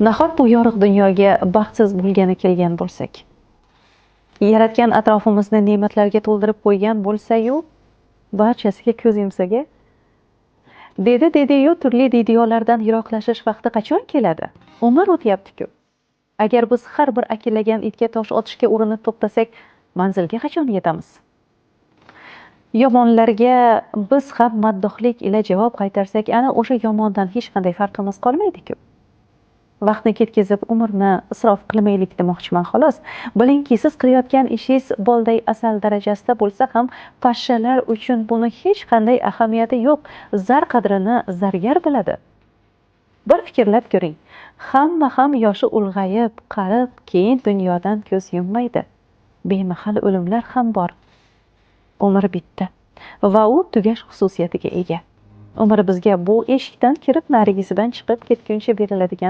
Nahot bu yorug' dunyoga baxtsiz bo'lgani kelgan bo'lsak, yaratgan atrofimizni ne'matlarga to'ldirib qo'ygan bo'lsa-yu, barchasiga ko'z yumsaga, dedi-yu turli videolardan yiroqlashish vaqti qachon keladi? Umr o'tyapti-ku. Agar biz har bir akillagan itga tosh otishga urinib to'xtasak, manzilga qachon yetamiz? Yomonlarga biz ham maddohlik ila javob qaytarsak, ana o'sha yomondan hech qanday farqimiz qolmaydi-ku. Vaqtni ketkazib, umrni isrof qilmaylik demoqchiman xolos. Bilingki, siz qilayotgan ishingiz bolday asal darajasida bo'lsa ham, pashshalar uchun buni hech qanday ahamiyati yo'q. Zar qadrini zargar biladi. Bir fikrlab ko'ring. Hamma ham yoshi ulg'ayib, qarib, keyin dunyodan ko'z yummaydi. Bemahal o'limlar ham bor. Umr bitta va u tugash xususiyatiga ega. Umr bizga bu eshikdan kirib, narigisidan chiqib ketguncha beriladigan